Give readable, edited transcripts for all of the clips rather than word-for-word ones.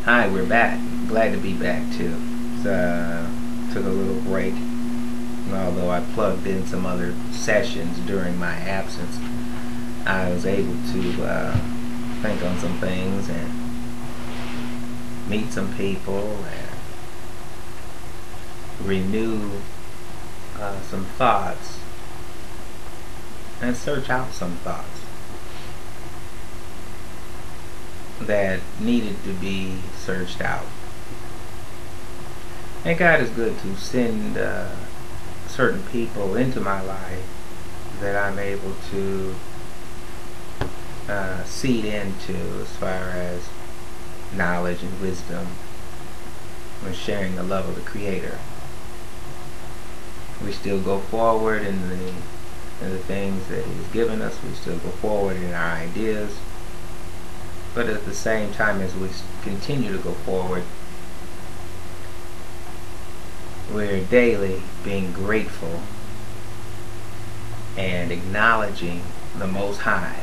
Hi, we're back. Glad to be back too. Took a little break. Although I plugged in some other sessions during my absence, I was able to think on some things and meet some people and renew some thoughts and search out some thoughts that needed to be searched out. And God is good to send certain people into my life that I'm able to seed into as far as knowledge and wisdom and sharing the love of the Creator. We still go forward in the things that He's given us. We still go forward in our ideas. But at the same time as we continue to go forward, we're daily being grateful and acknowledging the Most High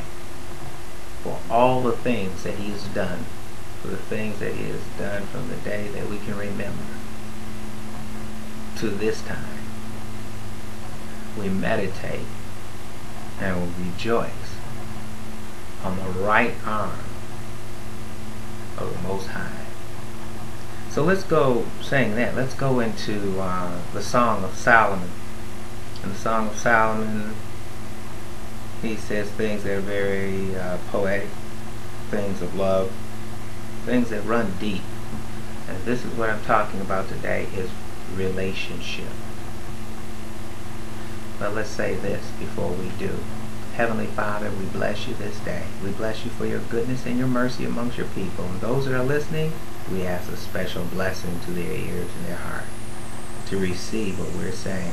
for all the things that He has done, for the things that He has done from the day that we can remember to this time. We meditate and we rejoice on the right arm of the Most High. So let's go saying that. Let's go into the Song of Solomon. In the Song of Solomon, he says things that are very poetic, things of love, things that run deep. And this is what I'm talking about today, is relationship. But let's say this before we do. Heavenly Father, we bless you this day. We bless you for your goodness and your mercy amongst your people. And those that are listening, we ask a special blessing to their ears and their heart to receive what we're saying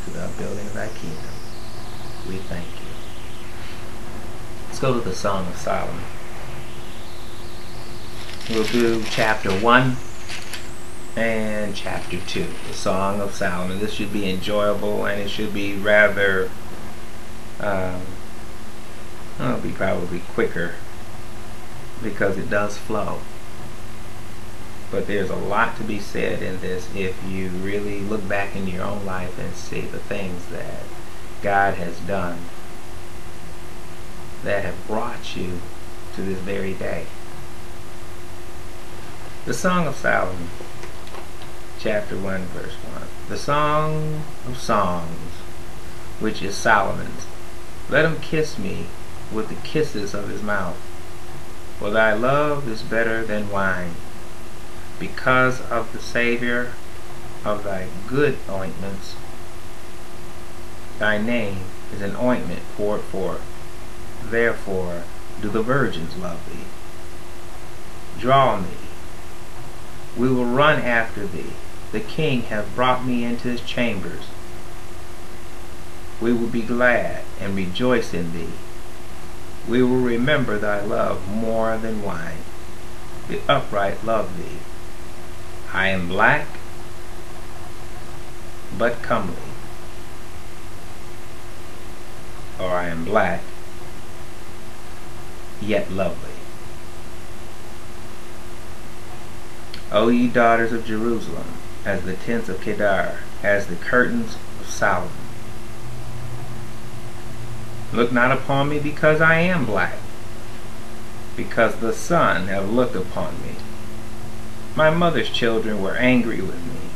to the upbuilding of thy kingdom. We thank you. Let's go to the Song of Solomon. We'll do chapter 1 and chapter 2, the Song of Solomon. This should be enjoyable, and it should be rather it'll be probably quicker because it does flow. But there's a lot to be said in this if you really look back into your own life and see the things that God has done that have brought you to this very day. The Song of Solomon, chapter 1, verse 1. The Song of Songs, which is Solomon's. Let him kiss me with the kisses of his mouth. For thy love is better than wine. Because of the Savior of thy good ointments, thy name is an ointment poured forth. Therefore do the virgins love thee. Draw me. We will run after thee. The King hath brought me into his chambers. We will be glad and rejoice in thee. We will remember thy love more than wine. The upright love thee. I am black, but comely. Or I am black, yet lovely. O ye daughters of Jerusalem, as the tents of Kedar, as the curtains of Solomon. Look not upon me because I am black, because the sun have looked upon me. My mother's children were angry with me.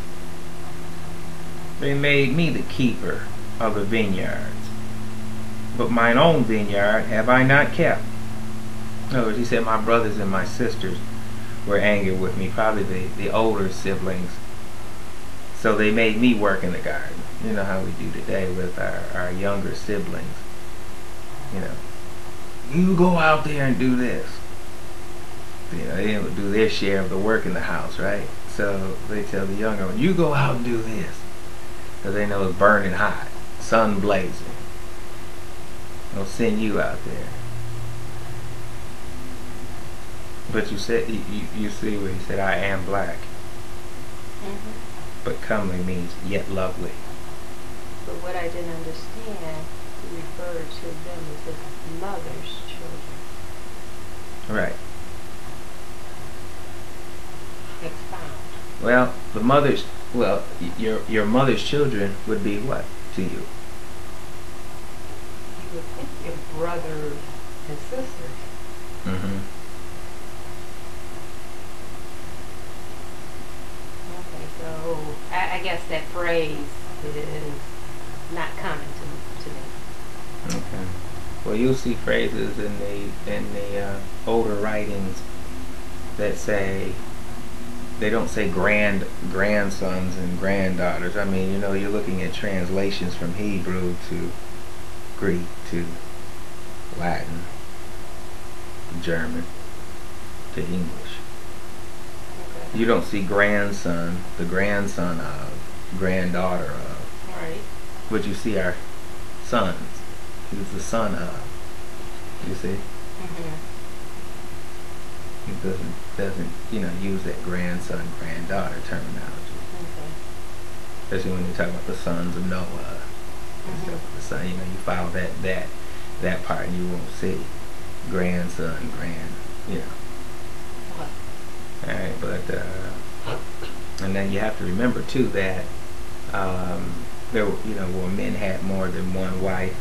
They made me the keeper of the vineyards, but mine own vineyard have I not kept. In other words, he said my brothers and my sisters were angry with me, probably the older siblings. So they made me work in the garden. You know how we do today with our younger siblings. You know, you go out there and do this. You know, they didn't do their share of the work in the house, right? So they tell the younger one, you go out and do this. Because they know it's burning hot, sun blazing. They'll send you out there. But you said you see where he said, I am black. But comely means yet lovely. But what I didn't understand, he referred to them as his mother's children. Right. Well, your mother's children would be what to you? You would think your brothers and sisters. Mm-hmm. Okay, so I guess that phrase is not common to me. Okay. Well, you'll see phrases in the older writings that say, they don't say grandsons and granddaughters. I mean, you're looking at translations from Hebrew to Greek to Latin, German to English. Okay. You don't see grandson, the grandson of, granddaughter of. Right. But you see our sons. He's the son of. You see? Mm-hmm. He doesn't use that grandson, granddaughter terminology. Okay. Especially when you talk about the sons of Noah. Mm-hmm. So the son, you follow that part, and you won't see grandson, What? All right, but and then you have to remember too that there, where men had more than one wife.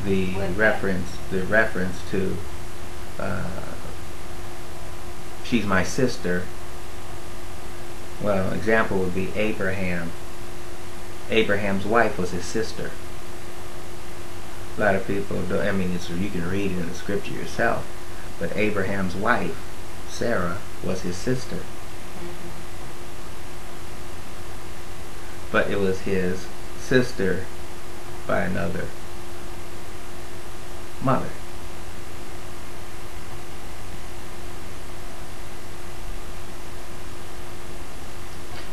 The reference to she's my sister. Well, example would be Abraham. Abraham's wife was his sister. A lot of people don't. I mean, you can read it in the scripture yourself. But Abraham's wife, Sarah, was his sister. Mm-hmm. But it was his sister by another mother.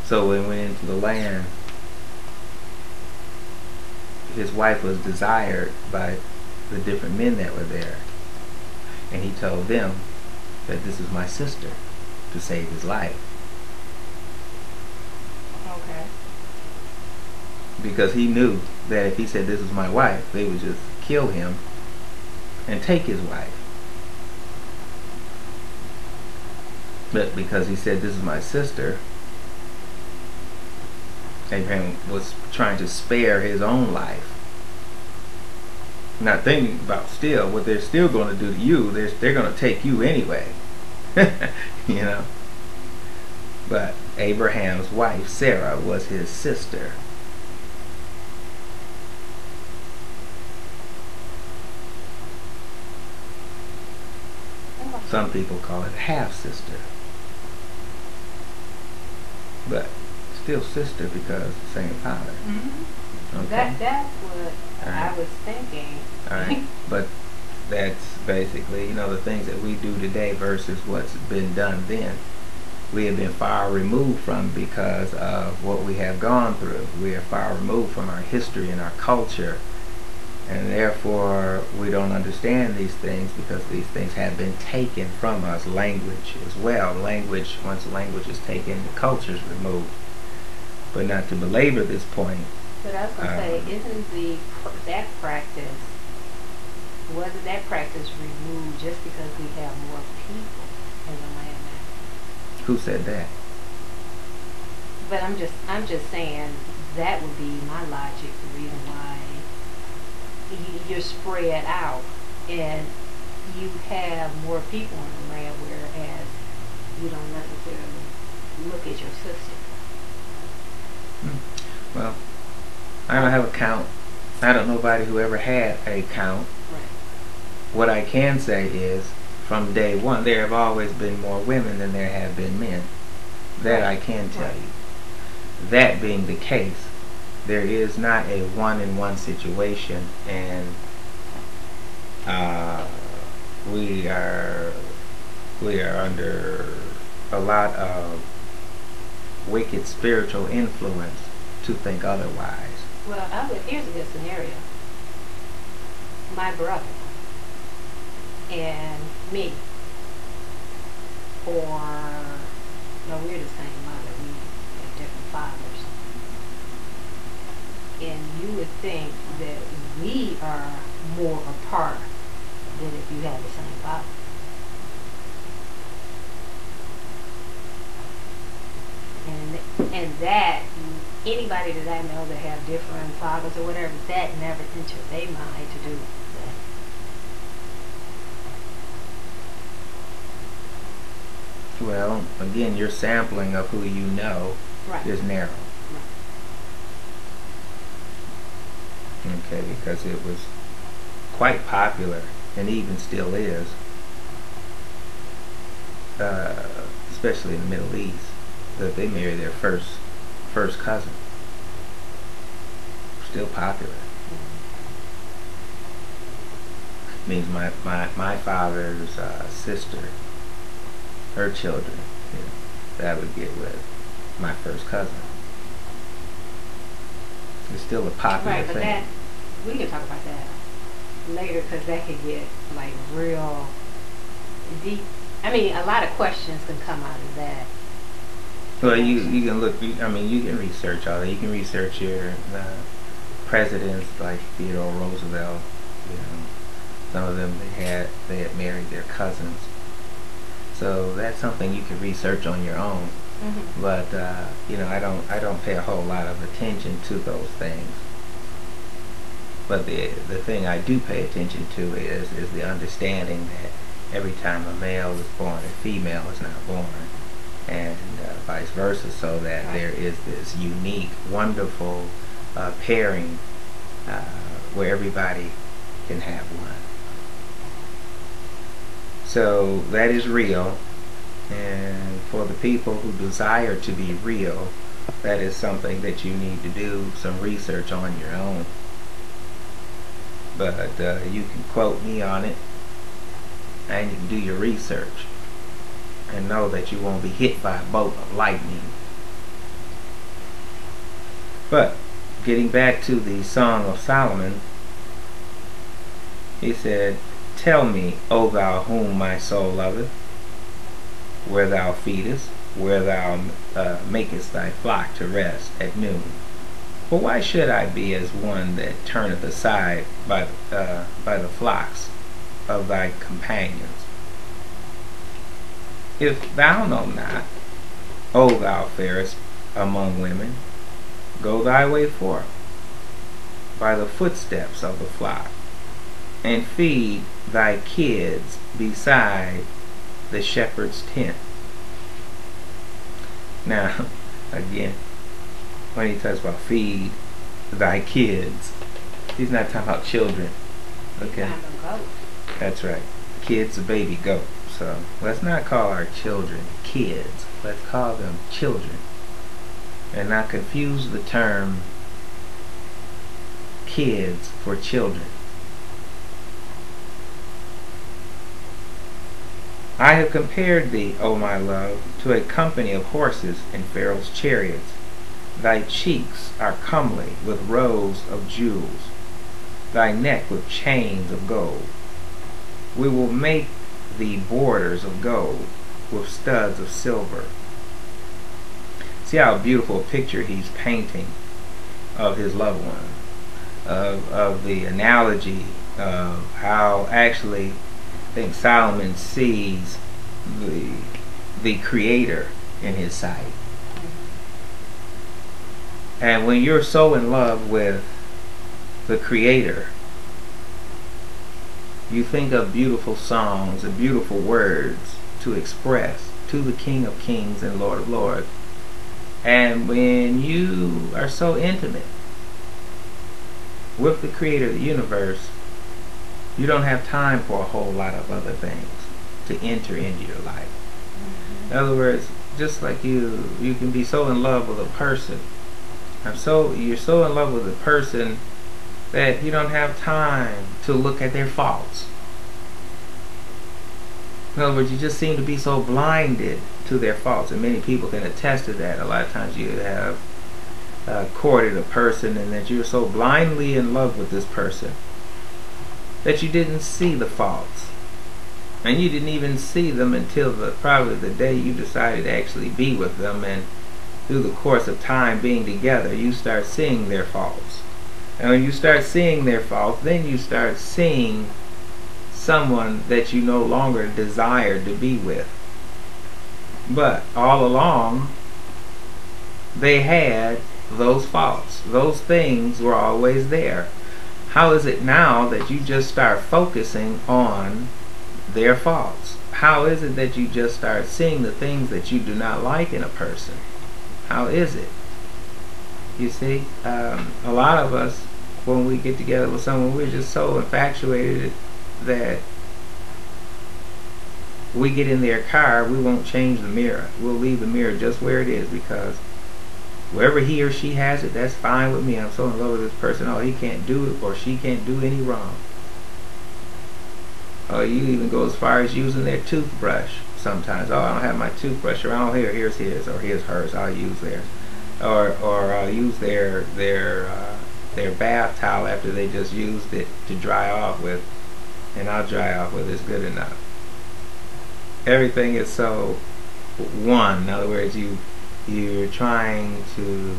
So when he went into the land, his wife was desired by the different men that were there. And he told them that this is my sister, to save his life. Okay. Because he knew that if he said this is my wife, they would just kill him and take his wife. But because he said this is my sister, Abraham was trying to spare his own life. Not thinking about still what they're still going to do to you. They're going to take you anyway. But Abraham's wife, Sarah, was his sister. Some people call it half-sister. But still sister because same father. Mm-hmm. Okay. That's what I was thinking. Alright. But that's basically, the things that we do today versus what's been done then. We have been far removed from because of what we have gone through. We are far removed from our history and our culture. And therefore, we don't understand these things because these things have been taken from us. Language as well. Language, once language is taken, the culture is removed. But not to belabor this point. But I was going to say, isn't that practice, wasn't that practice removed just because we have more people in the land now? Who said that? But I'm just saying that would be my logic, the reason why you're spread out and you have more people in the land, whereas you don't necessarily look at your sister. Well, I don't have a count. I don't know nobody who ever had a count. Right. What I can say is, from day one, there have always been more women than there have been men. That I can tell you. That being the case, there is not a one-in-one situation, and we are under a lot of wicked spiritual influence to think otherwise. Well, here's a good scenario. My brother and me, or no, we're the same mother. We have different fathers. And you would think that we are more apart than if you had the same father. And that, anybody that I know that have different fathers or whatever, that never entered their mind to do that. Well, again, your sampling of who you know Right. is narrow. Right. Okay, because it was quite popular, and even still is, especially in the Middle East, that they marry their first cousin. Still popular. Means my father's sister, her children, you know, that I would get with my first cousin. It's still a popular Right, but thing. that, we can talk about that later, because that could get like real deep. I mean, a lot of questions can come out of that. Well, you can look. I mean, you can research all that. You can research your presidents like Theodore Roosevelt. You know, some of them they had married their cousins. So that's something you can research on your own. Mm-hmm. But you know, I don't pay a whole lot of attention to those things. But the thing I do pay attention to is the understanding that every time a male is born, a female is not born, and vice versa, so that Right. there is this unique, wonderful pairing where everybody can have one. So that is real, and for the people who desire to be real, that is something that you need to do some research on your own. But you can quote me on it, and you can do your research and know that you won't be hit by a bolt of lightning. But getting back to the Song of Solomon, he said, "Tell me, O thou whom my soul loveth, where thou feedest, where thou makest thy flock to rest at noon. For why should I be as one that turneth aside by the flocks of thy companions? If thou know not, O thou fairest among women, go thy way forth by the footsteps of the flock, and feed thy kids beside the shepherd's tent." Now, again, when he talks about feed thy kids, he's not talking about children. Okay, I'm a goat. that's right. Kids, a baby goat. So let's not call our children kids. Let's call them children, and not confuse the term kids for children. I have compared thee, O my love, to a company of horses in Pharaoh's chariots. Thy cheeks are comely with rows of jewels, thy neck with chains of gold. We will make thee borders of gold with studs of silver. See how beautiful a picture he's painting of his loved one, of the analogy of how actually I think Solomon sees the Creator in his sight. And when you're so in love with the Creator, you think of beautiful songs and beautiful words to express to the King of Kings and Lord of Lords. And when you are so intimate with the Creator of the universe, you don't have time for a whole lot of other things to enter into your life. In other words, just like you can be so in love with a person, you're so in love with a person that you don't have time to look at their faults. In other words, you just seem to be so blinded to their faults, and many people can attest to that. A lot of times you have courted a person, and that you're so blindly in love with this person that you didn't see the faults, and you didn't even see them until probably the day you decided to actually be with them, and through the course of time being together, you start seeing their faults. And when you start seeing their faults, then you start seeing someone that you no longer desire to be with. But all along, they had those faults. Those things were always there. How is it now that you just start focusing on their faults? How is it that you just start seeing the things that you do not like in a person? How is it? You see, a lot of us, when we get together with someone, we're just so infatuated that we get in their car, we won't change the mirror. We'll leave the mirror just where it is, because wherever he or she has it, that's fine with me. I'm so in love with this person. Oh, he can't do it, or she can't do any wrong. Oh, you even go as far as using their toothbrush sometimes. Oh, I don't have my toothbrush around here. Here's his, or here's hers. I'll use theirs, or I'll use their bath towel after they just used it to dry off with, and I'll dry off with. It's good enough. Everything is so one. In other words, you're trying to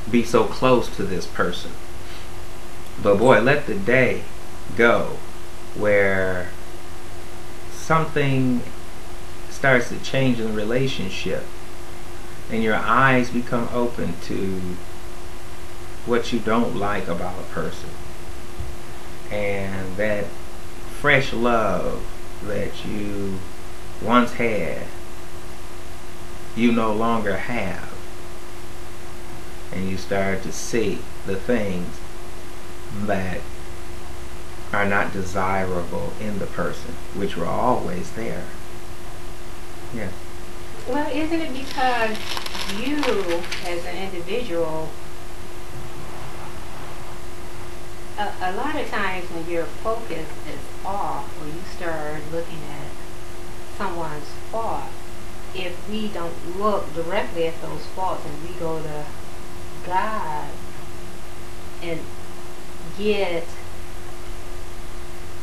be so close to this person. But boy, let the day go where something starts to change in the relationship and your eyes become open to what you don't like about a person, and that fresh love that you once had, you no longer have, and you start to see the things that are not desirable in the person, which were always there. Yes. Well, isn't it because you, as an individual, a lot of times when your focus is off, or you start looking at someone's fault, if we don't look directly at those faults and we go to God and get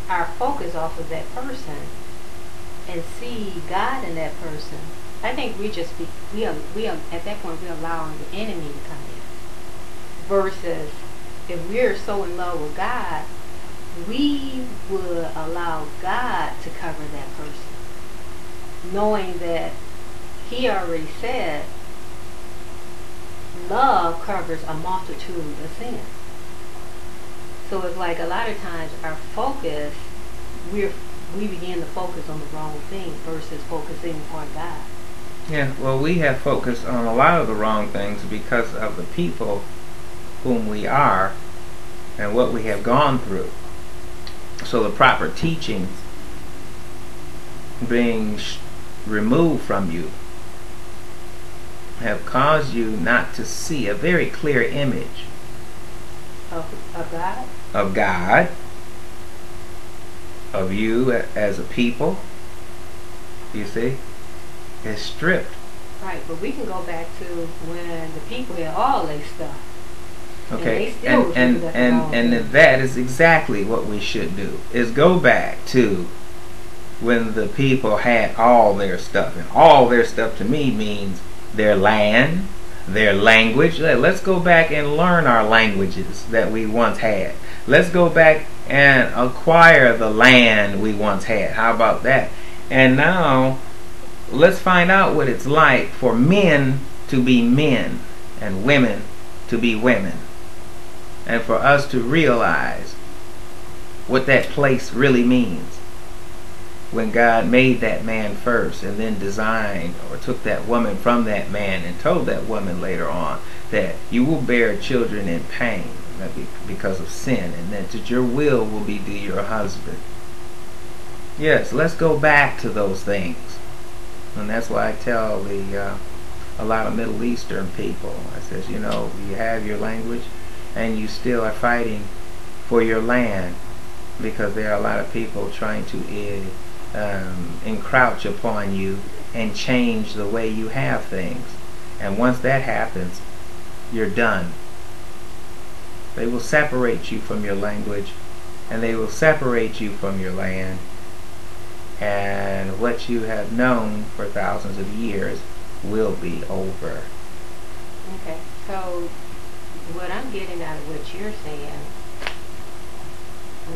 our focus off of that person and see God in that person, I think we are at that point we're allowing the enemy to come in. Versus if we're so in love with God, we would allow God to cover that person, knowing that He already said love covers a multitude of sins. So it's like a lot of times our focus, we begin to focus on the wrong thing versus focusing on God. Yeah, well, we have focused on a lot of the wrong things because of the people whom we are and what we have gone through. So the proper teachings being removed from you have caused you not to see a very clear image Of God? Of God, of you as a people. You see? It's stripped. Right, but we can go back to when the people had all their stuff. Okay, and that is exactly what we should do, is go back to when the people had all their stuff. And all their stuff to me means their land, their language. Let's go back and learn our languages that we once had. Let's go back and acquire the land we once had. How about that? And now let's find out what it's like for men to be men and women to be women, and for us to realize what that place really means when God made that man first and then designed or took that woman from that man and told that woman later on that you will bear children in pain because of sin, and that your will be to your husband. Yes, let's go back to those things. And that's why I tell a lot of Middle Eastern people, I says, you know, you have your language and you still are fighting for your land, because there are a lot of people trying to encroach upon you and change the way you have things. And once that happens, you're done. They will separate you from your language, and they will separate you from your land, and what you have known for thousands of years will be over. Okay, so what I'm getting out of what you're saying,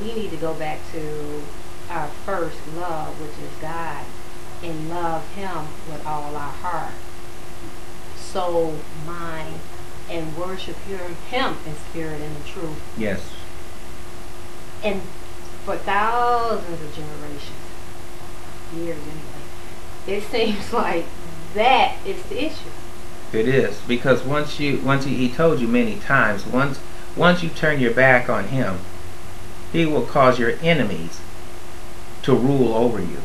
we need to go back to our first love, which is God, and love Him with all our heart, soul, mind, and worship Him in spirit and in truth. Yes. And for thousands of generations, years anyway, it seems like that is the issue. It is, because he told you many times, once you turn your back on Him, He will cause your enemies to rule over you.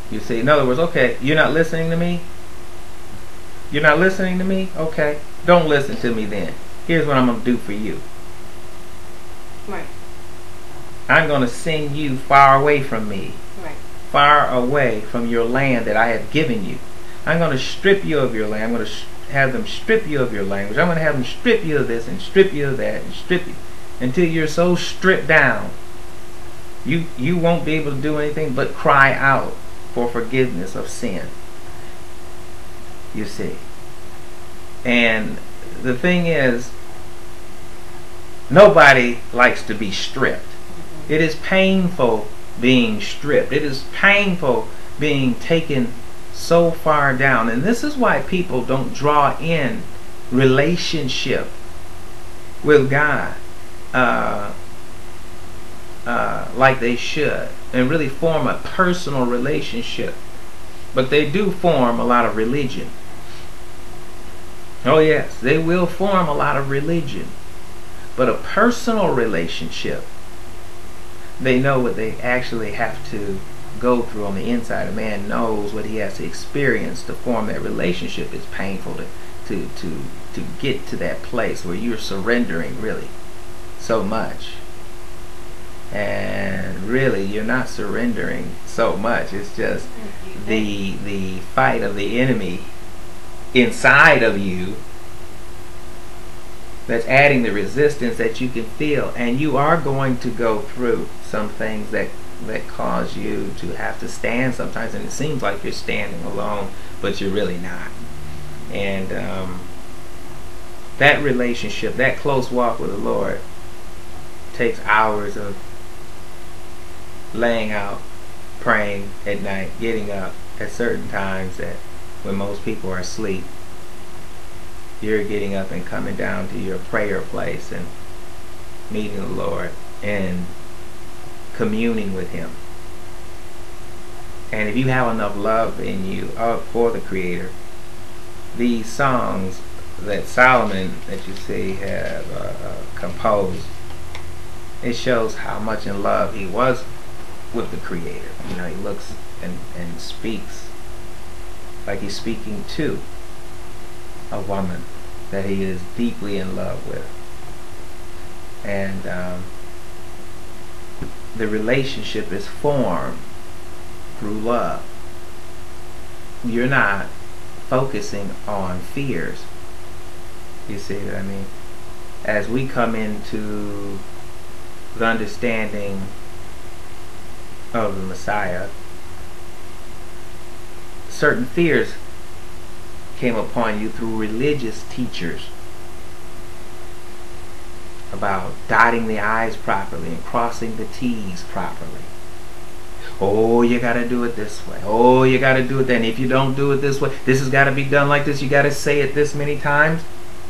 You see, in other words, okay, you're not listening to me? You're not listening to me? Okay, don't listen to me then. Here's what I'm going to do for you. Right. I'm going to send you far away from me. Right. Far away from your land that I have given you. I'm going to strip you of your land. I'm going to have them strip you of your language. I'm going to have them strip you of this and strip you of that and strip you until you're so stripped down you won't be able to do anything but cry out for forgiveness of sin. You see. And the thing is, nobody likes to be stripped. It is painful being stripped. It is painful being taken so far down. And this is why people don't draw in relationship with God like they should, and really form a personal relationship. But they do form a lot of religion. Oh yes, they will form a lot of religion. But a personal relationship, they know what they actually have to go through on the inside. A man knows what he has to experience to form that relationship. It's painful to get to that place where you're surrendering really so much. And really you're not surrendering so much. It's just the fight of the enemy inside of you that's adding the resistance that you can feel. And you are going to go through some things that cause you to have to stand sometimes, and it seems like you're standing alone, but you're really not. And that relationship, that close walk with the Lord, takes hours of laying out, praying at night, getting up at certain times that when most people are asleep, you're getting up and coming down to your prayer place and meeting the Lord and communing with Him. And if you have enough love in you for the Creator, these songs that Solomon, that you see, have composed, it shows how much in love he was with the Creator. You know, he looks and speaks like he's speaking to a woman that he is deeply in love with. And the relationship is formed through love. You're not focusing on fears. You see what I mean? As we come into the understanding of the Messiah, certain fears came upon you through religious teachers about dotting the I's properly and crossing the T's properly. Oh, you gotta do it this way. Oh, you gotta do it then. If you don't do it this way, this has got to be done like this. You gotta say it this many times.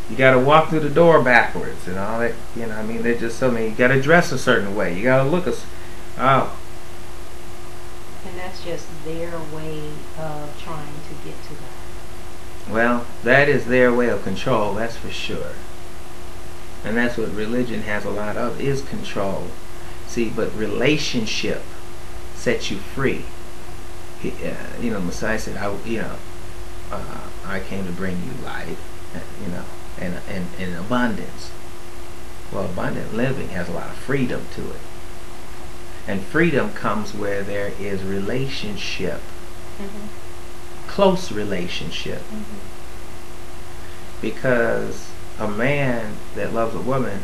You gotta walk through the door backwards and all that. You know, I mean, there's just so many. You gotta dress a certain way. You gotta look oh. And that's just their way of trying to get to God. Well, that is their way of control, that's for sure. And that's what religion has a lot of, is control. See, but relationship sets you free. You know, Messiah said, I came to bring you life, you know, and in abundance. Well, abundant living has a lot of freedom to it. And freedom comes where there is relationship. Close relationship. Because a man that loves a woman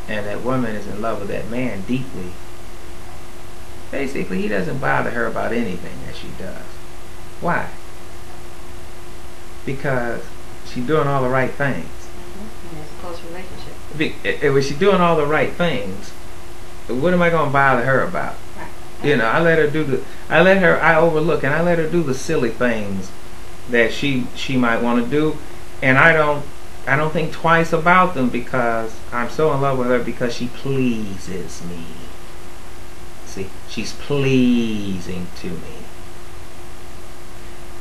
and that woman is in love with that man deeply, basically he doesn't bother her about anything that she does. Why? Because she's doing all the right things. And it's a close relationship. When she's doing all the right things, what am I going to bother her about? Right. You know, I overlook and I let her do the silly things that she might want to do, and I don't think twice about them, because I'm so in love with her, because she pleases me. See, she's pleasing to me.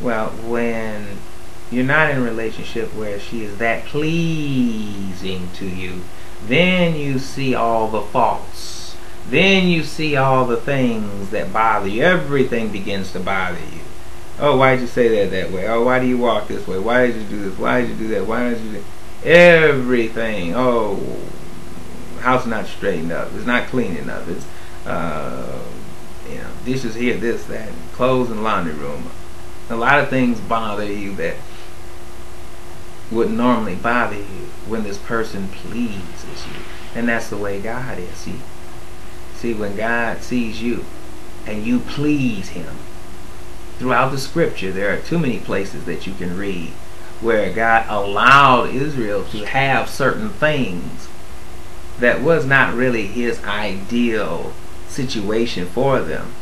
Well, when you're not in a relationship where she is that pleasing to you, then you see all the faults. Then you see all the things that bother you. Everything begins to bother you. Oh, why did you say that way? Oh, why do you walk this way? Why did you do this? Why did you do that? Why did you do that? Everything. Oh, house not straightened up. It's not clean enough. It's dishes here, this, that, and clothes in the laundry room. A lot of things bother you that would normally bother you when this person pleases you. And that's the way God is. See, when God sees you and you please him, throughout the scripture there are too many places that you can read where God allowed Israel to have certain things that was not really his ideal situation for them,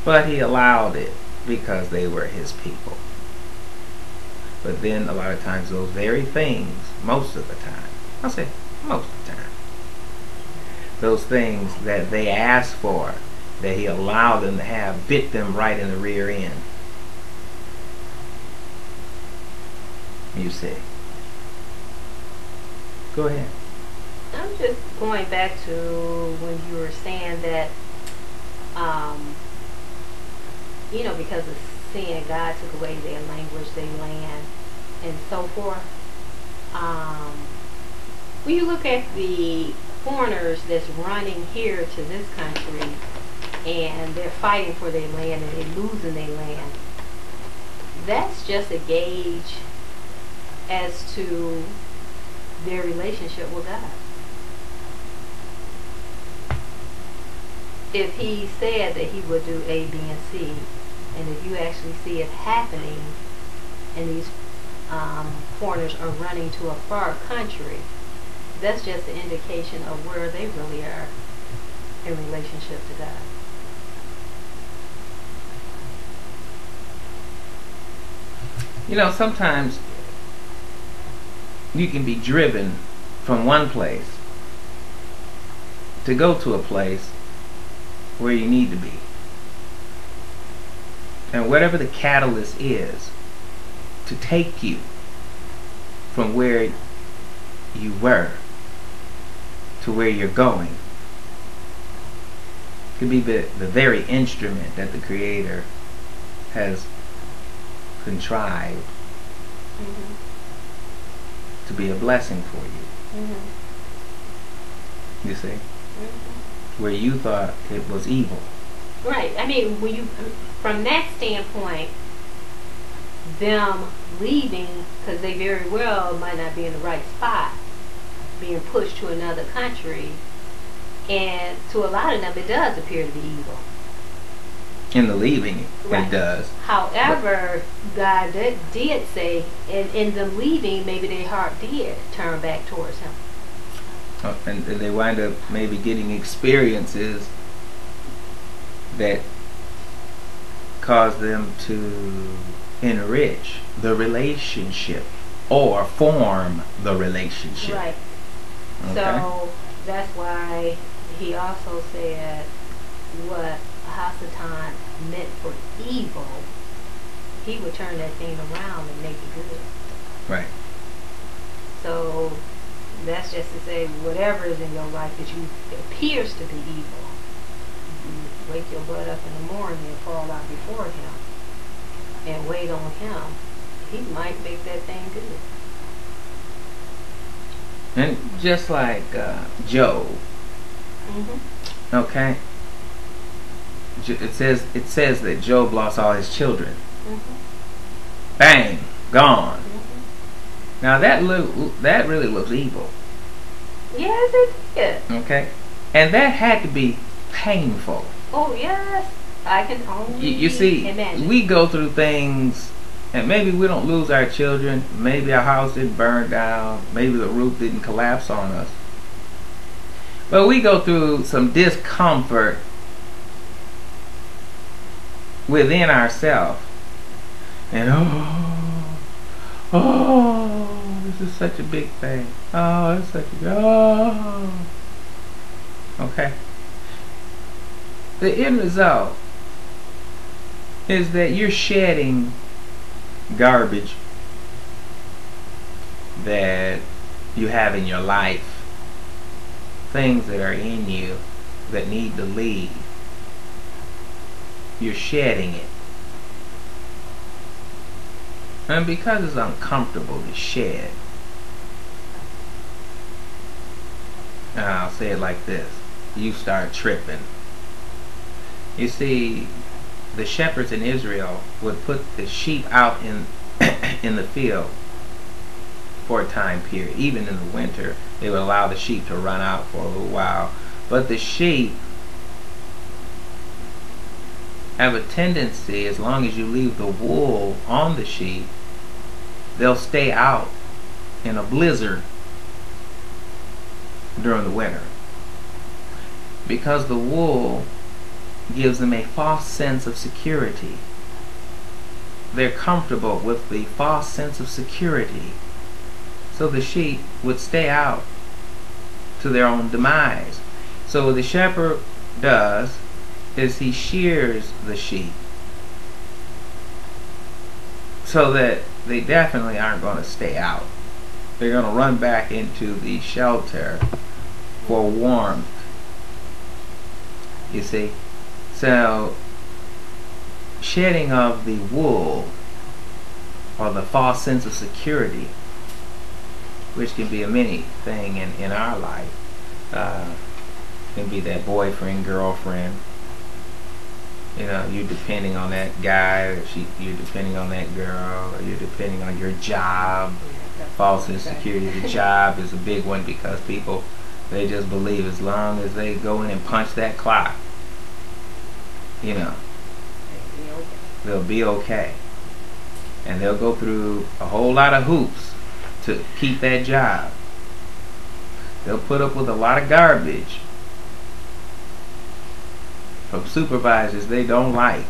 but he allowed it because they were his people. But then a lot of times those very things, most of the time, I'll say most of the time, those things that they asked for, that he allowed them to have, bit them right in the rear end. You see. Go ahead. I'm just going back to when you were saying that, because of sin, God took away their language, their land, and so forth. When you look at the foreigners that's running here to this country, and they're fighting for their land and they're losing their land, that's just a gauge as to their relationship with God. If he said that he would do A, B, and C, and if you actually see it happening, and these foreigners are running to a far country, that's just an indication of where they really are in relationship to God. Sometimes you can be driven from one place to go to a place where you need to be. And whatever the catalyst is to take you from where you were to where you're going could be the very instrument that the Creator has contrived to be a blessing for you. You see? Where you thought it was evil. Right. I mean, when you, from that standpoint, them leaving because they very well might not be in the right spot, being pushed to another country, and to a lot of them it does appear to be evil. In the leaving, right. It does. However, God did say, in them leaving, maybe their heart did turn back towards him. And they wind up maybe getting experiences that cause them to enrich the relationship or form the relationship. Right. Okay. So that's why he also said what Hasatan meant for evil, he would turn that thing around and make it good. Right. So that's just to say, whatever is in your life that you appears to be evil, you wake your butt up in the morning and fall out before him and wait on him, he might make that thing good. And just like Job, okay, it says that Job lost all his children. Bang, gone. Now that really looks evil. Yes, it did. Okay, and that had to be painful. Oh yes, I can only you see, imagine. We go through things, and maybe we don't lose our children. Maybe our house didn't burn down. Maybe the roof didn't collapse on us. But we go through some discomfort within ourselves, and Oh, this is such a big thing. Oh, it's such a okay. The end result is that you're shedding garbage that you have in your life, things that are in you that need to leave. You're shedding it. And because it's uncomfortable to shed, I'll say it like this, you start tripping. You see, the shepherds in Israel would put the sheep out in in the field for a time period. Even in the winter, they would allow the sheep to run out for a little while. But the sheep have a tendency, as long as you leave the wool on the sheep, they'll stay out in a blizzard during the winter, because the wool gives them a false sense of security. They're comfortable with the false sense of security, so the sheep would stay out to their own demise. So what the shepherd does is he shears the sheep so that they definitely aren't going to stay out. They're going to run back into the shelter for warmth. You see? So, shedding of the wool, or the false sense of security, which can be a many thing in our life, can be that boyfriend, girlfriend. You know, you're depending on that guy, or you're depending on that girl, or you're depending on your job. False insecurity. The job is a big one, because people, they just believe as long as they go in and punch that clock, you know, they'll be okay. And they'll go through a whole lot of hoops to keep that job. They'll put up with a lot of garbage from supervisors they don't like,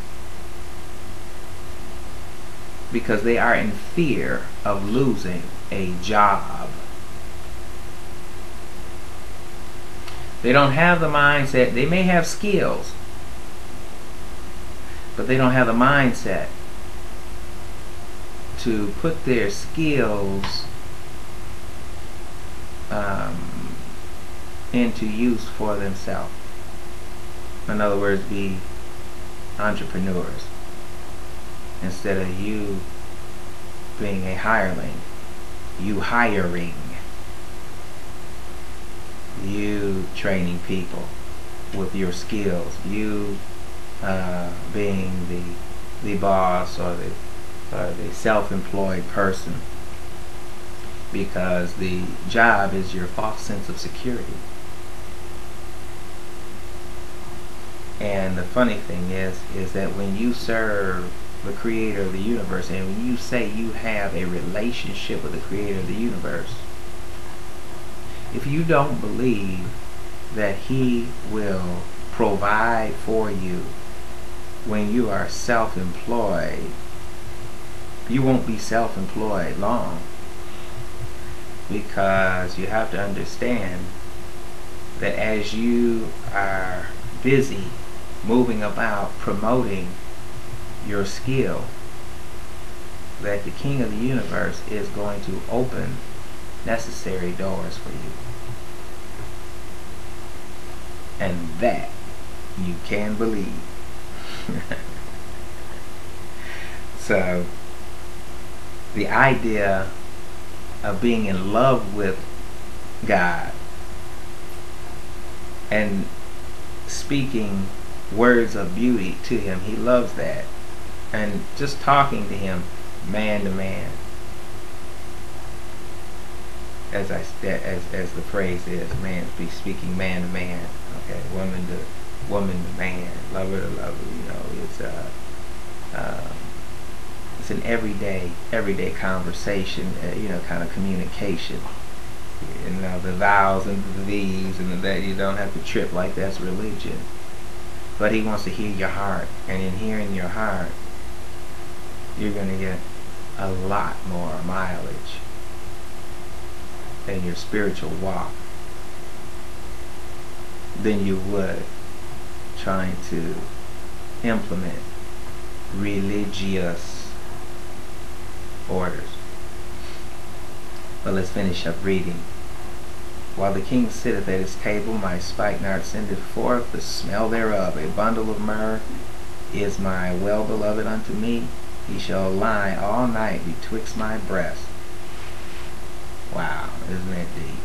because they are in fear of losing a job. They don't have the mindset. They may have skills, but they don't have the mindset to put their skills into use for themselves. In other words, be entrepreneurs. Instead of you being a hireling, you hiring, you training people with your skills, you being the boss, or the self-employed person, because the job is your false sense of security. And the funny thing is that when you serve the creator of the universe, and when you say you have a relationship with the creator of the universe, if you don't believe that he will provide for you when you are self-employed, you won't be self-employed long, because you have to understand that as you are busy moving about promoting your skill, that the King of the universe is going to open necessary doors for you. And that you can believe. So the idea of being in love with God and speaking words of beauty to him, he loves that. And just talking to him man to man, as the phrase is, man speaking man to man, okay, woman to man, lover to lover. You know, it's an everyday conversation, kind of communication. You know, the thous and the these and the that, you don't have to trip like that's religion. But he wants to hear your heart, and in hearing your heart, you're going to get a lot more mileage in your spiritual walk than you would trying to implement religious orders. But let's finish up reading. While the king sitteth at his table, my spikenard sendeth forth the smell thereof. A bundle of myrrh is my well-beloved unto me. He shall lie all night betwixt my breasts. Wow, isn't that deep?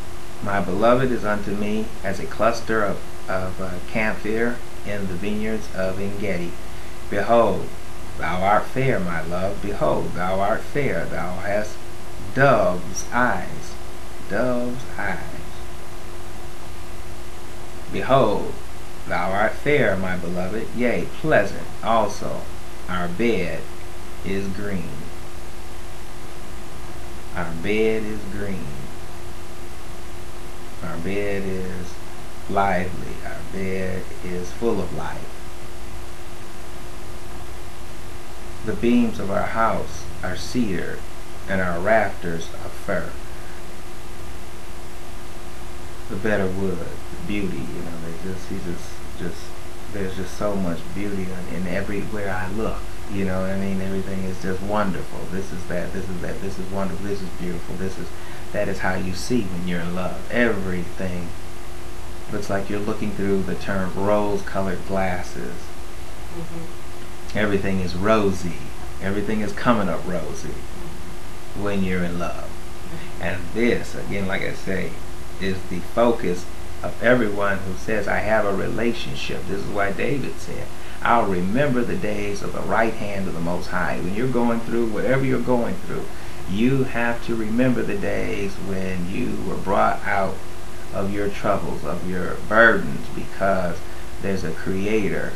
My beloved is unto me as a cluster of camphor in the vineyards of En-gedi. Behold, thou art fair, my love. Behold, thou art fair. Thou hast dove's eyes. Dove's eyes. Behold, thou art fair, my beloved, yea, pleasant also. Our bed is green. Our bed is green. Our bed is lively. Our bed is full of life. The beams of our house are cedar, and our rafters of fir. The better wood, the beauty, there's just so much beauty in everywhere I look. You know what I mean? Everything is just wonderful. This is that, this is that, this is wonderful, this is beautiful, that is how you see when you're in love. Everything looks like you're looking through the term rose-colored glasses. Everything is rosy. Everything is coming up rosy when you're in love. And this, again, like I say, is the focus of everyone who says, I have a relationship. This is why David said, I'll remember the days of the right hand of the Most High. When you're going through whatever you're going through, you have to remember the days when you were brought out of your troubles, of your burdens, because there's a Creator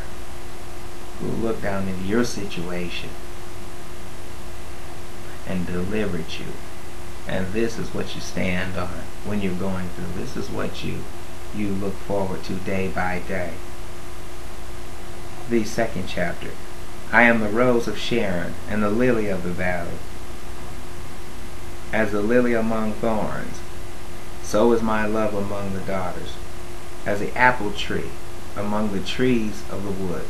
who looked down into your situation and delivered you. And this is what you stand on when you're going through. This is what you look forward to day by day. The second chapter. I am the rose of Sharon and the lily of the valley. As the lily among thorns, so is my love among the daughters. As the apple tree among the trees of the wood,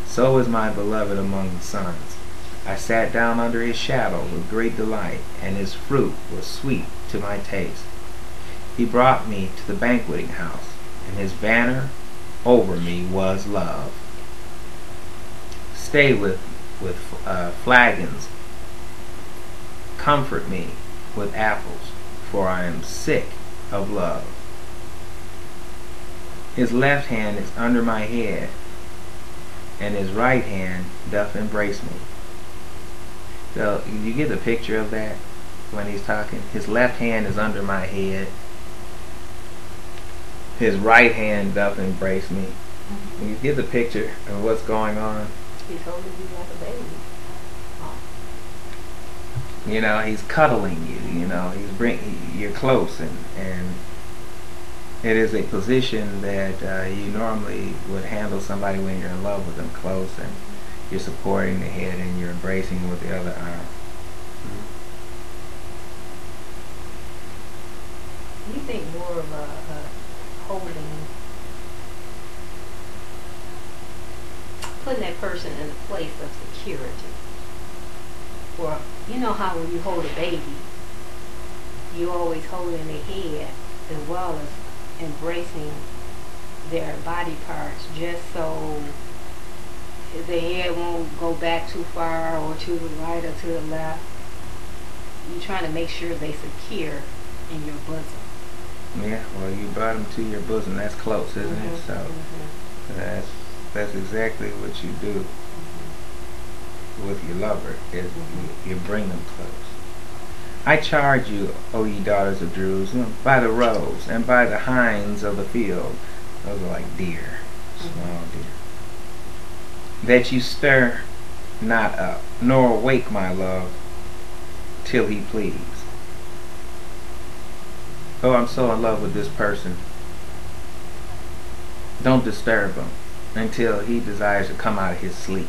so is my beloved among the sons. I sat down under his shadow with great delight, and his fruit was sweet to my taste. He brought me to the banqueting house, and his banner over me was love. Stay with flagons. Comfort me with apples, for I am sick of love. His left hand is under my head, and his right hand doth embrace me. So you get the picture of that when he's talking? His left hand is under my head. His right hand doth embrace me. You get the picture of what's going on? He's holding you like a baby. Oh. You know, he's cuddling you. You know, you're close, and it is a position that you normally would handle somebody when you're in love with them close, and you're supporting the head and you're embracing with the other arm. You think more of a holding, putting that person in a place of security. Or, you know how when you hold a baby, you always holding their head as well as embracing their body parts, just so the head won't go back too far or to the right or to the left. You're trying to make sure they're secure in your bosom. Yeah, well, you brought them to your bosom. That's close, isn't it? So that's exactly what you do with your lover, is you bring them close. I charge you, O ye daughters of Jerusalem, by the roes and by the hinds of the field. Those are like deer, small deer. That you stir not up, nor awake my love, till he please. Oh, I'm so in love with this person. Don't disturb him until he desires to come out of his sleep.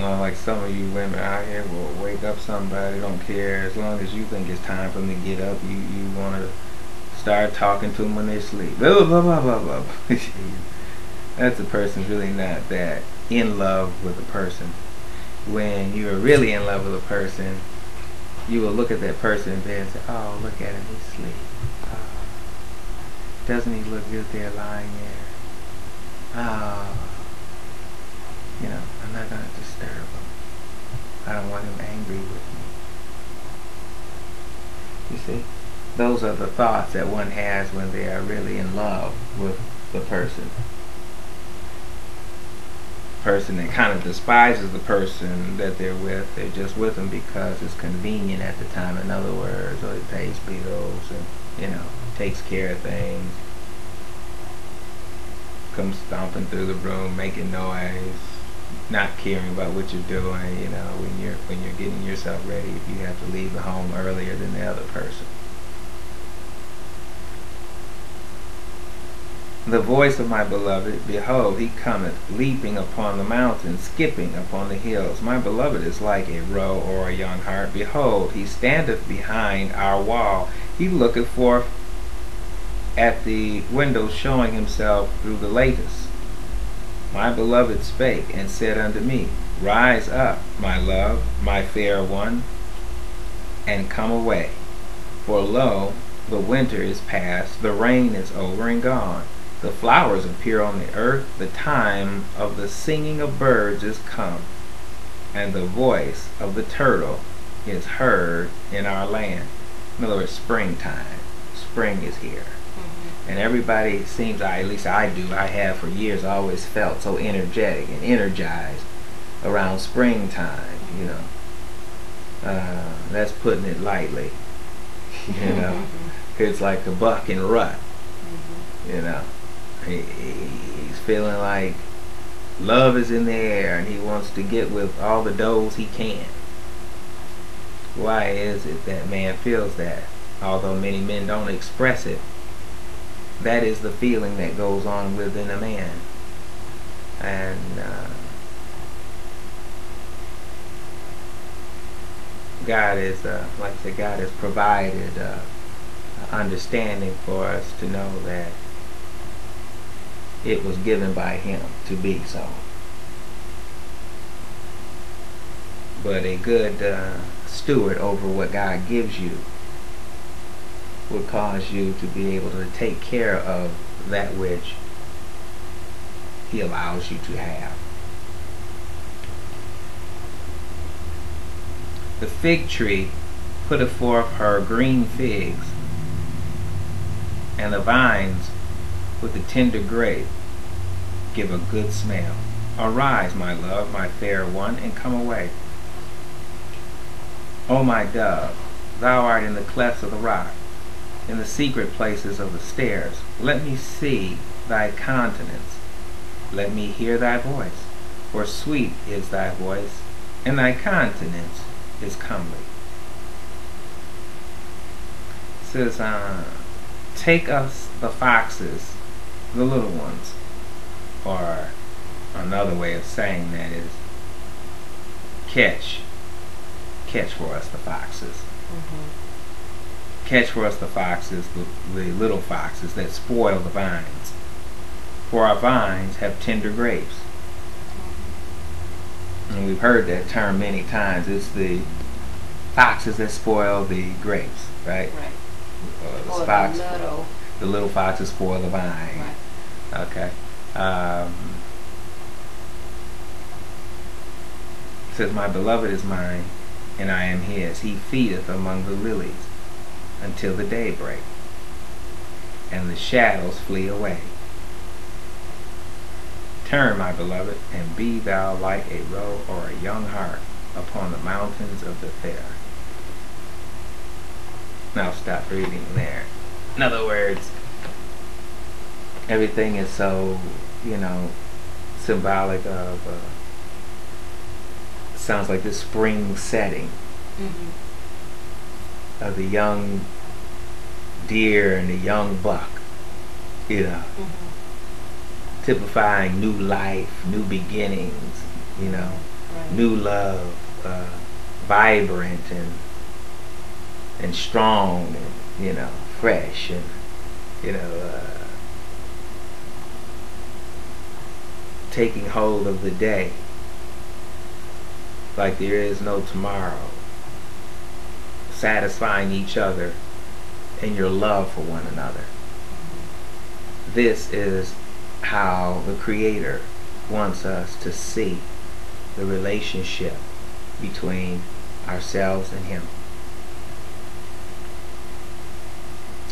Like some of you women out here will wake up somebody, don't care, as long as you think it's time for them to get up, you want to start talking to them when they sleep. Blah, blah, blah, blah, blah. That's a person really not that in love with a person. When you're really in love with a person, you will look at that person in bed and say, oh, look at him, he's asleep. Oh, doesn't he look good there lying there? Oh, you know, I'm not going to disturb him. I don't want him angry with me. You see? Those are the thoughts that one has when they are really in love with the person. Person that kind of despises the person that they're with. They're just with them because it's convenient at the time. In other words, or he pays bills and, you know, takes care of things. Comes stomping through the room, making noise, not caring about what you're doing. You know, when you're getting yourself ready, if you have to leave the home earlier than the other person. The voice of my beloved, behold, he cometh, leaping upon the mountains, skipping upon the hills. My beloved is like a roe or a young hart. Behold, he standeth behind our wall. He looketh forth at the window, showing himself through the lattice. My beloved spake, and said unto me, rise up, my love, my fair one, and come away. For lo, the winter is past, the rain is over and gone. The flowers appear on the earth, the time of the singing of birds is come, and the voice of the turtle is heard in our land. In other words, springtime. Spring is here. And everybody seems, at least I do, I have for years always felt so energetic and energized around springtime, you know. That's putting it lightly. You know. It's like a buck in rut. You know. He's feeling like love is in the air and he wants to get with all the does he can. Why is it that man feels that? Although many men don't express it, that is the feeling that goes on within a man. And God is, like I said, God has provided understanding for us to know that it was given by him to be so. But a good steward over what God gives you will cause you to be able to take care of that which he allows you to have. The fig tree putteth forth her green figs, and the vines with the tender grape give a good smell. Arise, my love, my fair one, and come away. O my dove, thou art in the clefts of the rock, in the secret places of the stairs. Let me see thy countenance, let me hear thy voice, for sweet is thy voice, and thy countenance is comely. It says, take us the foxes, the little ones, or another way of saying that is catch for us the foxes. Catch for us the foxes, the little foxes that spoil the vines. For our vines have tender grapes. And we've heard that term many times. It's the foxes that spoil the grapes, right? Right. The little foxes spoil the vine. Right. Okay. It says, my beloved is mine, and I am his. He feedeth among the lilies until the daybreak, and the shadows flee away. Turn, my beloved, and be thou like a roe or a young hart upon the mountains of the fair. Now stop reading there. In other words, everything is so, you know, symbolic of, sounds like the spring setting of the young deer and the young buck, you know, typifying new life, new beginnings, you know, Right. new love, vibrant and strong, and fresh, and taking hold of the day like there is no tomorrow, satisfying each other in your love for one another. This is how the Creator wants us to see the relationship between ourselves and Him.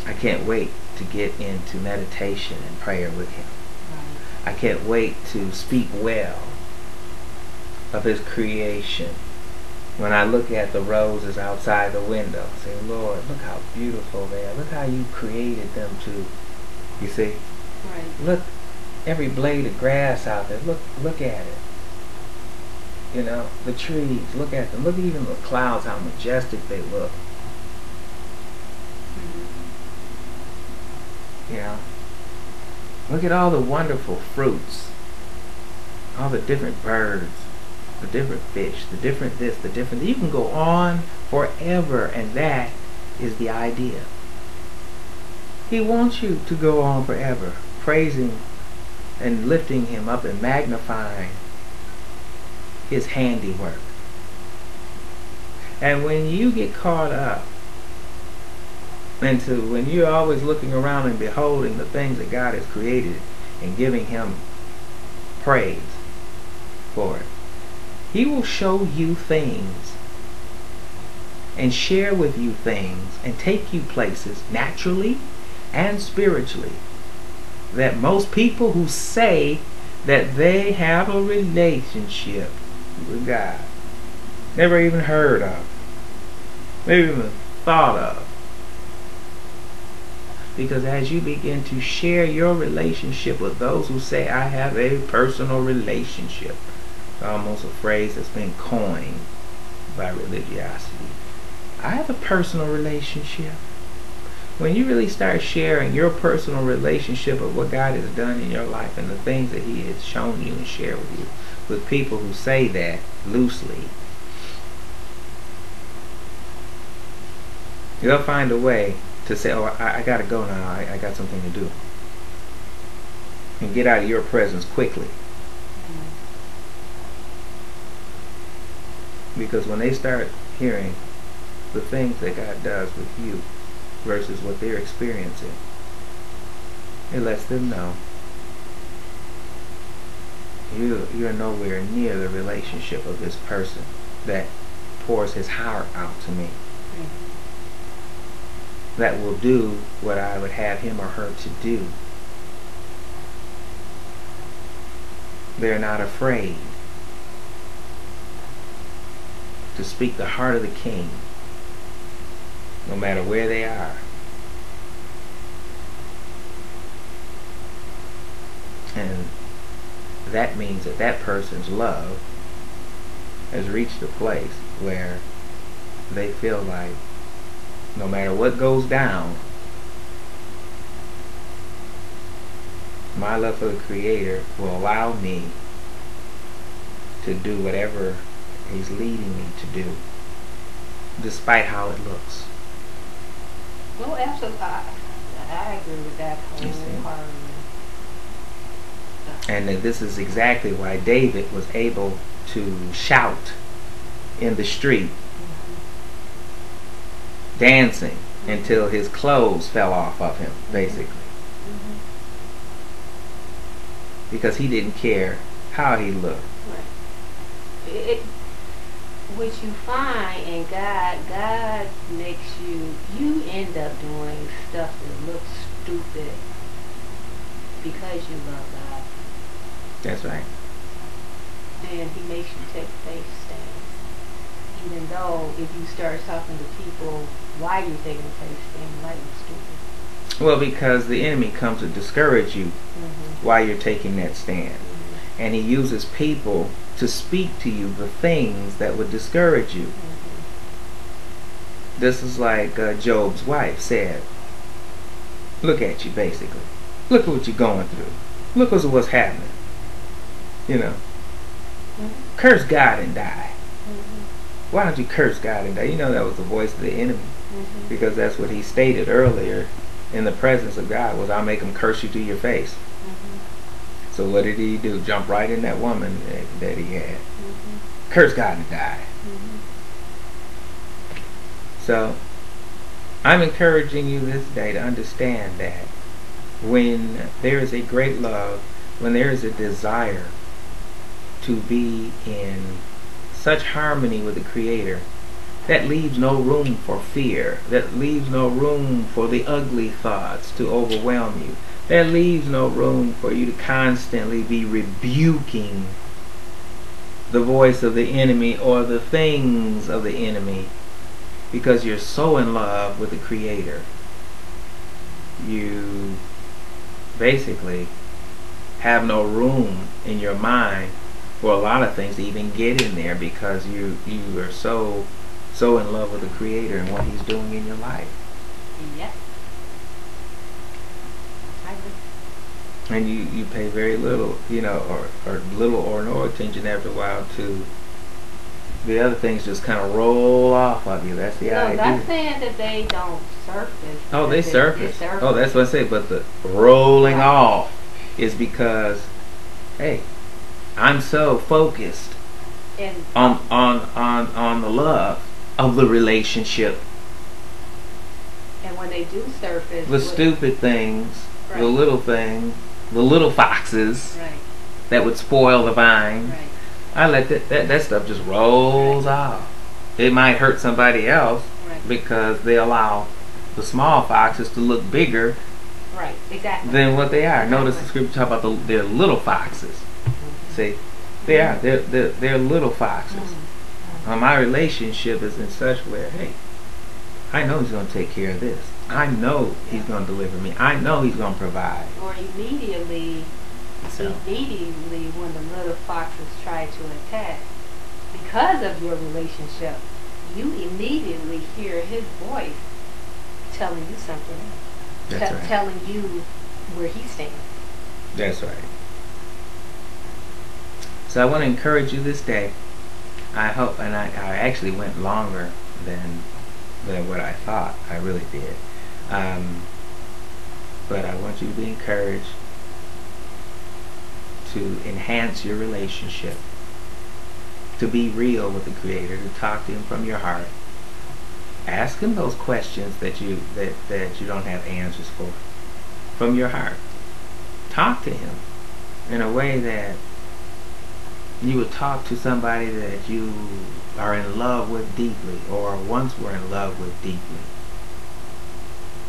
I can't wait to get into meditation and prayer with Him. I can't wait to speak well of His creation. When I look at the roses outside the window, say, Lord, look how beautiful they are. Look how you created them to, you see? Right. Look, every blade of grass out there, look at it. The trees, look at them. Look at even the clouds, how majestic they look. Look at all the wonderful fruits, all the different birds, the different fish, the different this, the different... You can go on forever, and that is the idea. He wants you to go on forever, praising and lifting Him up and magnifying His handiwork. And when you get caught up when you're always looking around and beholding the things that God has created and giving Him praise for it, He will show you things and share with you things and take you places naturally and spiritually that most people who say that they have a relationship with God never even heard of, never even thought of. Because as you begin to share your relationship with those who say, I have a personal relationship, almost a phrase that's been coined by religiosity. I have a personal relationship. When you really start sharing your personal relationship of what God has done in your life and the things that He has shown you and shared with you, with people who say that loosely, you'll find a way to say, oh, I gotta go now, I got something to do, and get out of your presence quickly. Because when they start hearing the things that God does with you versus what they're experiencing, it lets them know you're nowhere near the relationship of this person that pours his heart out to me, that will do what I would have him or her to do. They're not afraid to speak the heart of the King, no matter where they are. And that means that that person's love has reached a place where they feel like no matter what goes down, my love for the Creator will allow me to do whatever He's leading me to do, despite how it looks. Well, absolutely. I agree with that wholeheartedly. And this is exactly why David was able to shout in the street, dancing until his clothes fell off of him, basically. Because he didn't care how he looked. Right. What you find in God makes you end up doing stuff that looks stupid because you love God. That's right. And He makes you take faith stands. Even though if you start talking to people why you're taking a faith stand, like you're stupid. Well, because the enemy comes to discourage you while you're taking that stand. And he uses people to speak to you the things that would discourage you. This is like Job's wife said, look at you, basically. Look at what you're going through. Look at what's happening. You know. Curse God and die. Mm-hmm. Why don't you curse God and die? You know that was the voice of the enemy. Mm-hmm. Because that's what he stated earlier in the presence of God was, I'll make him curse you to your face. Mm-hmm. So what did he do? Jump right in that woman that he had. Mm-hmm. Curse God and die. Mm-hmm. So I'm encouraging you this day to understand that when there is a great love, when there is a desire to be in such harmony with the Creator, that leaves no room for fear. That leaves no room for the ugly thoughts to overwhelm you. That leaves no room for you to constantly be rebuking the voice of the enemy or the things of the enemy, because you're so in love with the Creator. You basically have no room in your mind for a lot of things to even get in there, because you are so in love with the Creator and what He's doing in your life. Yes. I agree. And you pay very little, or little or no attention after a while to the other things. Just kind of roll off of you. That's the idea. No, not saying that they don't surface. Oh, they surface. surface. Oh, that's what I say. But the rolling Right. off is because, hey, I'm so focused And on the love of the relationship. and when they do surface, The stupid things, Right. the little things, the little foxes Right. that would spoil the vine. Right. I let that stuff just rolls off. It might hurt somebody else Right. because they allow the small foxes to look bigger Right. Exactly. than what they are. Exactly. Notice the scripture talk about they're little foxes. See, they are. They're little foxes. Mm-hmm. My relationship is in such where, hey, I know He's going to take care of this. I know He's going to deliver me. I know He's going to provide. Or immediately when the little foxes try to attack, because of your relationship, you immediately hear His voice telling you something else. That's right. Telling you where He stands. That's right. So I want to encourage you this day. I hope, and I actually went longer than what I thought. I really did. But I want you to be encouraged to enhance your relationship, to be real with the Creator, to talk to Him from your heart. Ask Him those questions that you don't have answers for, from your heart. Talk to Him in a way that you would talk to somebody that you are in love with deeply, or once were in love with deeply.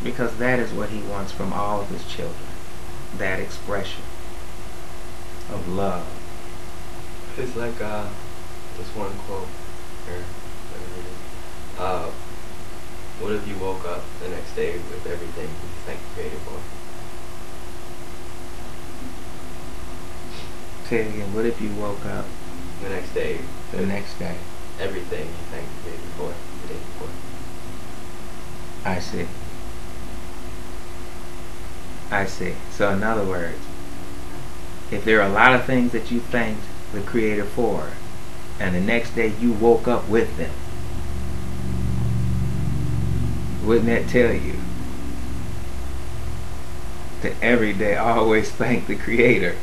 Because that is what He wants from all of His children. That expression of love. It's like this one quote here. What if you woke up the next day with everything you thank the Creator for? Say it again. What if you woke up The next day, the next day? everything you thank the Creator for the day before. I see. I see. So in other words, if there are a lot of things that you thanked the Creator for, and the next day you woke up with them, wouldn't that tell you to every day always thank the Creator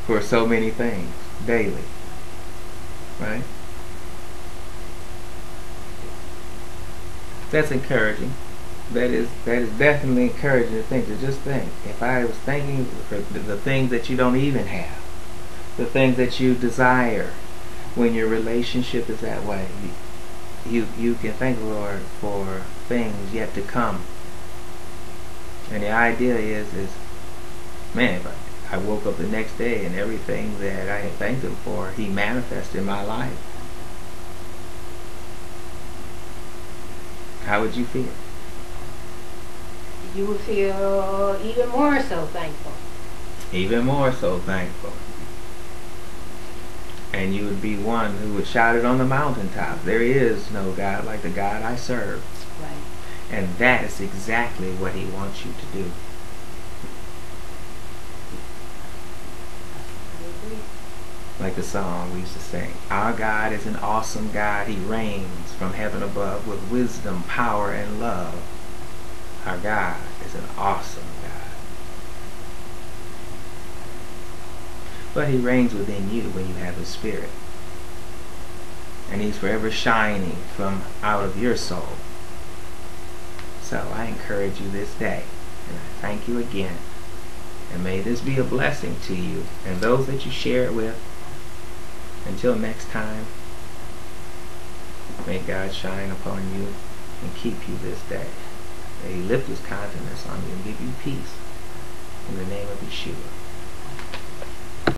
for so many things daily, right? That's encouraging. That is definitely encouraging to think. To just think, if I was thanking for the things that you don't even have, the things that you desire, when your relationship is that way, you can thank the Lord for things yet to come. And the idea is man, if I woke up the next day and everything that I had thanked Him for, He manifested in my life, how would you feel? You would feel even more so thankful. Even more so thankful. And you would be one who would shout it on the mountaintop. There is no God like the God I serve. Right. And that is exactly what He wants you to do. read? Like the song we used to sing. Our God is an awesome God. He reigns from heaven above with wisdom, power, and love. Our God is an awesome God. But He reigns within you when you have His Spirit. And He's forever shining from out of your soul. So I encourage you this day, and I thank you again. And may this be a blessing to you and those that you share it with. Until next time, may God shine upon you and keep you this day. May He lift His countenance on you and give you peace. In the name of Yeshua.